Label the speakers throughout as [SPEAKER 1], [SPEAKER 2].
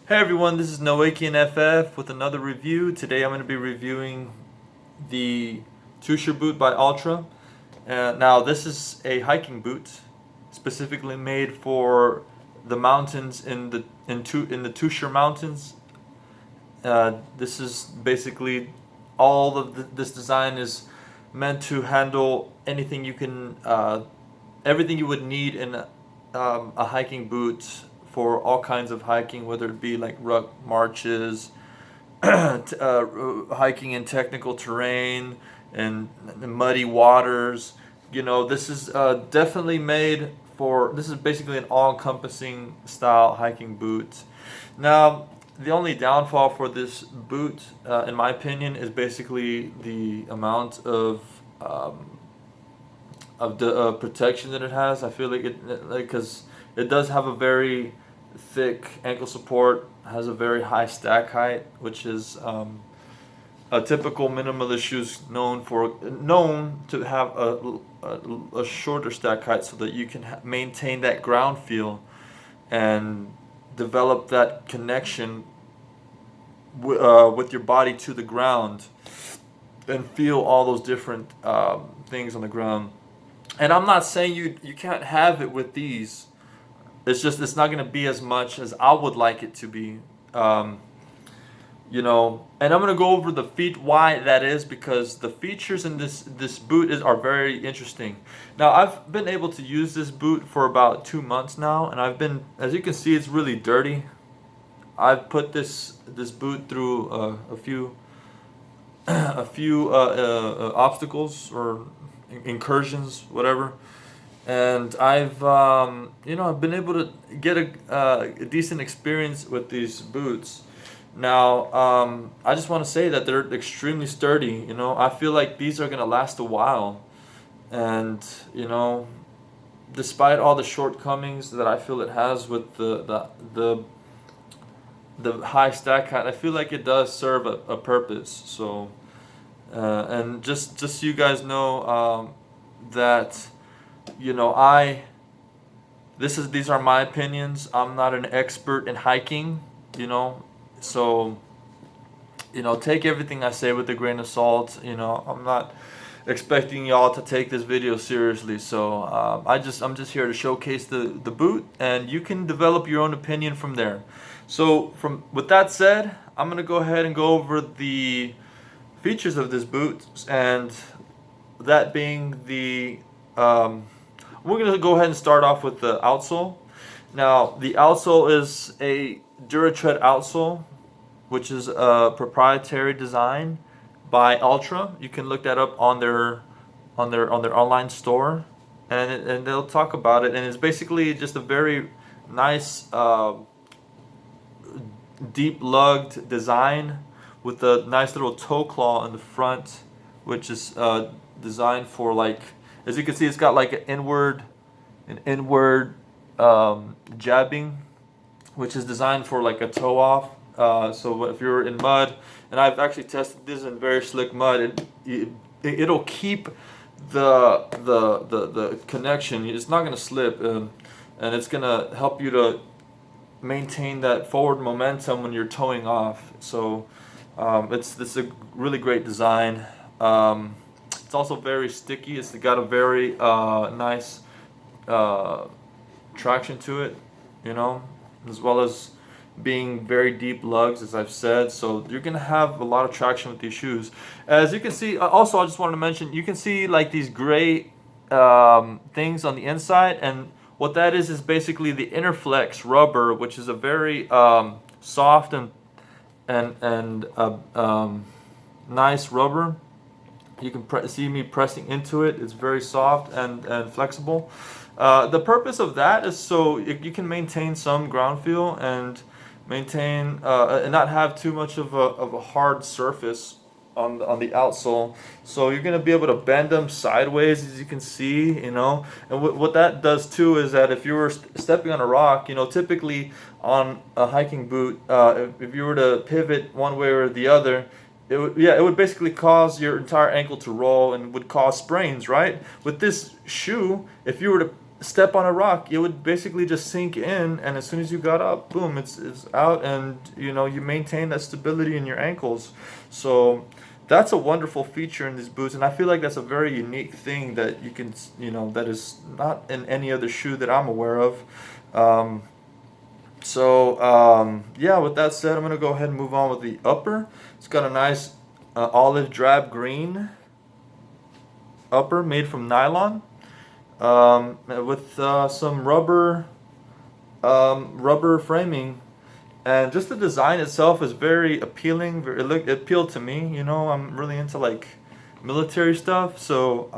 [SPEAKER 1] Hey everyone, this is Noakian FF with another review. Today I'm going to be reviewing the Tushar boot by Altra. Now this is a hiking boot specifically made for the mountains in the Tushar Mountains. This is basically all of this design is meant to handle anything everything you would need in a hiking boot for all kinds of hiking, whether it be like ruck marches, hiking in technical terrain and muddy waters. This is definitely made for. This is basically an all-encompassing style hiking boot. Now, the only downfall for this boot, in my opinion, is basically the amount of the protection that it has. I feel like because it does have a very thick ankle support, has a very high stack height, which is a typical minimalist shoes known to have a shorter stack height so that you can maintain that ground feel and develop that connection with your body to the ground and feel all those different things on the ground. And I'm not saying you can't have it with these. It's just it's not going to be as much as I would like it to be. And I'm going to go over the why that is, because the features in this boot are very interesting. Now, I've been able to use this boot for about 2 months now, and as you can see, it's really dirty. I've put this boot through a few obstacles or incursions, whatever, and I've been able to get a decent experience with these boots. Now, I just want to say that they're extremely sturdy. I feel like these are gonna last a while, and despite all the shortcomings that I feel it has with the high stack height, I feel like it does serve a purpose. So, and just so you guys know, that these are my opinions. I'm not an expert in hiking, so take everything I say with a grain of salt. I'm not expecting y'all to take this video seriously. So I'm just here to showcase the boot, and you can develop your own opinion from there. So with that said, I'm gonna go ahead and go over the features of this boot, and that being we're gonna go ahead and start off with the outsole. Now, the outsole is a Duratread outsole, which is a proprietary design by Altra. You can look that up on their online store, and they'll talk about it. And it's basically just a very nice deep lugged design with a nice little toe claw in the front, which is designed for, like, as you can see, it's got like an inward jabbing, which is designed for like a toe off. So if you're in mud, and I've actually tested this in very slick mud, it'll keep the connection. It's not gonna slip, and it's gonna help you to maintain that forward momentum when you're towing off. So it's a really great design. It's also very sticky. It's got a very nice traction to it, as well as being very deep lugs, as I've said. So you're gonna have a lot of traction with these shoes. As you can see, also I just wanted to mention, you can see like these gray things on the inside, and what that is basically the Interflex rubber, which is a very soft and nice rubber. You can see me pressing into it. It's very soft and flexible. The purpose of that is so you can maintain some ground feel and maintain and not have too much of a hard surface on the outsole. So you're gonna be able to bend them sideways, as you can see, and what that does too is that if you were stepping on a rock, typically on a hiking boot, if you were to pivot one way or the other, it would basically cause your entire ankle to roll and would cause sprains, right? With this shoe, if you were to step on a rock, it would basically just sink in, and as soon as you got up, boom, it's out, and you maintain that stability in your ankles. So that's a wonderful feature in these boots, and I feel like that's a very unique thing that you can, that is not in any other shoe that I'm aware of. Yeah, with that said, I'm gonna go ahead and move on with the upper. It's got a nice olive drab green upper made from nylon, with some rubber framing, and just the design itself is very appealing. It appealed to me. I'm really into like military stuff, so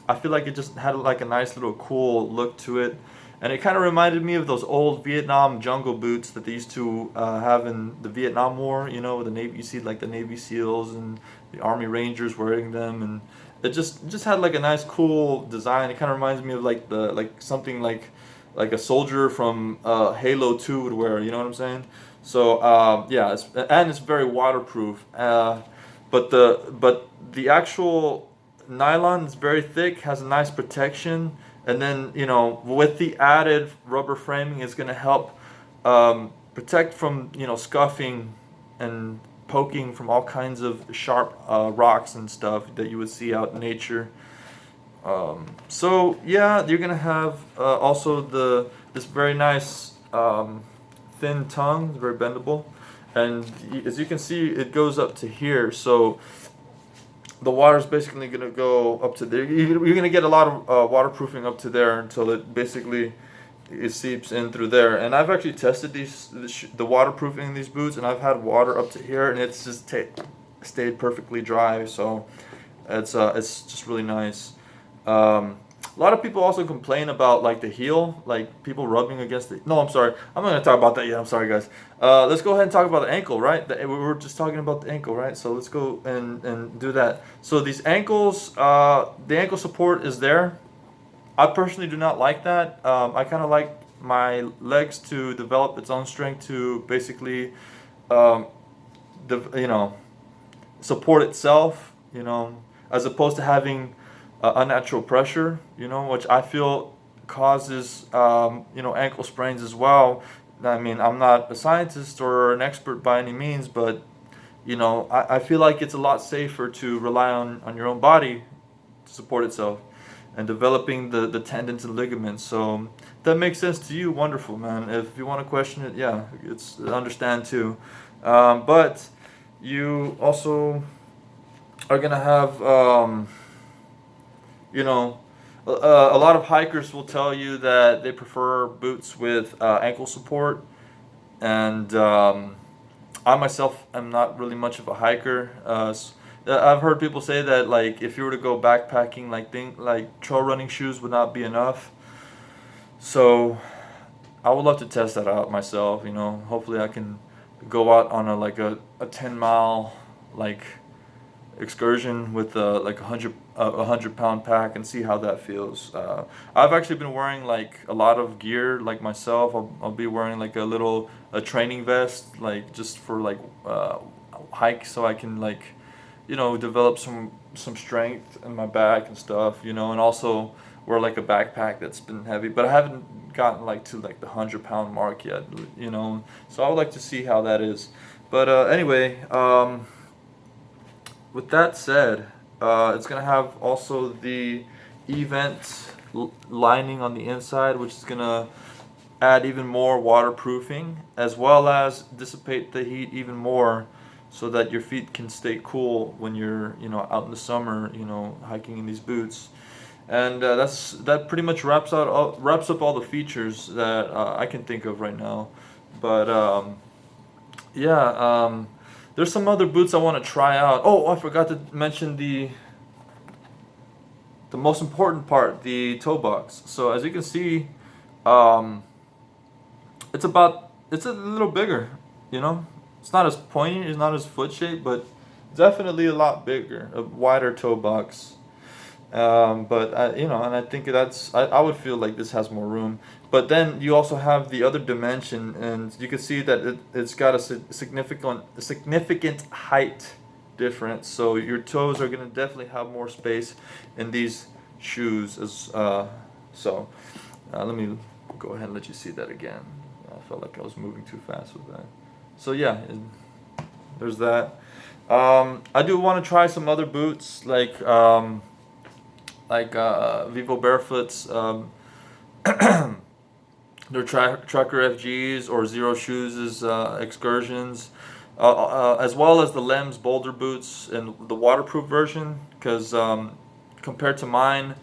[SPEAKER 1] I feel like it just had like a nice little cool look to it, and it kind of reminded me of those old Vietnam jungle boots that they used to have in the Vietnam War. The Navy, you see like the Navy SEALs and the Army Rangers wearing them, and it just had like a nice cool design. It kind of reminds me of like something like a soldier from Halo 2 would wear. You know what I'm saying? So yeah, it's very waterproof. But the actual nylon is very thick, has a nice protection, and then with the added rubber framing, it's going to help protect from scuffing and poking from all kinds of sharp rocks and stuff that you would see out in nature. So yeah, you're gonna have also this very nice thin tongue, it's very bendable, and as you can see, it goes up to here. So the water's basically gonna go up to there. You're gonna get a lot of waterproofing up to there until it seeps in through there. And I've actually tested the waterproofing in these boots, and I've had water up to here, and it's just stayed perfectly dry. So it's just really nice. A lot of people also complain about like the heel, like people rubbing against the. No, I'm sorry. I'm not gonna talk about that yet. I'm sorry, guys. Let's go ahead and talk about the ankle, right? We were just talking about the ankle, right? So let's go and do that. So these ankles, the ankle support is there. I personally do not like that. I kind of like my legs to develop its own strength to basically, um, support itself. As opposed to having unnatural pressure, which I feel causes, ankle sprains as well. I mean, I'm not a scientist or an expert by any means, but, I feel like it's a lot safer to rely on your own body to support itself and developing the tendons and ligaments. So if that makes sense to you, wonderful, man. If you want to question it, yeah, it's understand too. But you also are going to have, a lot of hikers will tell you that they prefer boots with ankle support, and I myself am not really much of a hiker. I've heard people say that like if you were to go backpacking, like trail running shoes would not be enough. So I would love to test that out myself. Hopefully I can go out on a 10-mile like excursion with like a 100-pound pack and see how that feels. I've actually been wearing like a lot of gear like myself. I'll be wearing like a training vest, like just for like hike, so I can like develop some strength in my back and stuff, and also wear like a backpack that's been heavy, but I haven't gotten like to like the 100-pound mark yet, so I would like to see how that is. But anyway, with that said, it's going to have also the event lining on the inside, which is going to add even more waterproofing, as well as dissipate the heat even more, so that your feet can stay cool when you're out in the summer, hiking in these boots. And that pretty much wraps up all the features that I can think of right now. But yeah, there's some other boots I want to try out. Oh, I forgot to mention the most important part, the toe box. So as you can see, it's a little bigger, It's not as pointy, it's not as foot shaped, but definitely a lot bigger, a wider toe box. But and I think I would feel like this has more room. But then you also have the other dimension, and you can see that it's got a significant height difference. So your toes are going to definitely have more space in these shoes So let me go ahead and let you see that again. I felt like I was moving too fast with that. So yeah, there's that. I do want to try some other boots like Vivo Barefoot's their Tracker FGs or Zero Shoes' excursions, as well as the Lems Boulder boots and the waterproof version. Because compared to mine,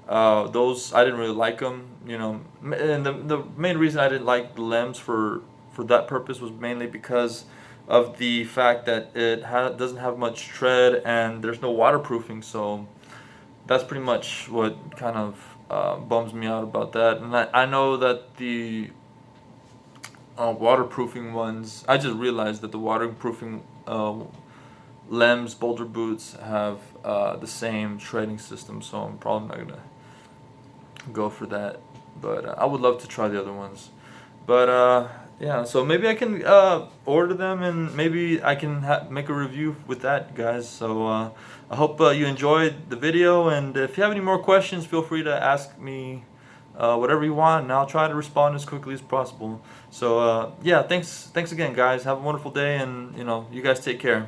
[SPEAKER 1] those I didn't really like them. You know, and the main reason I didn't like the Lems for that purpose was mainly because of the fact that it doesn't have much tread and there's no waterproofing. So that's pretty much what kind of bums me out about that. And I know that the waterproofing ones, I just realized that the waterproofing Lems Boulder boots have the same treading system, so I'm probably not gonna go for that. But I would love to try the other ones. But yeah, so maybe I can order them and maybe I can make a review with that, guys. So I hope you enjoyed the video, and if you have any more questions, feel free to ask me whatever you want, and I'll try to respond as quickly as possible. So yeah, thanks again, guys. Have a wonderful day, and you guys take care.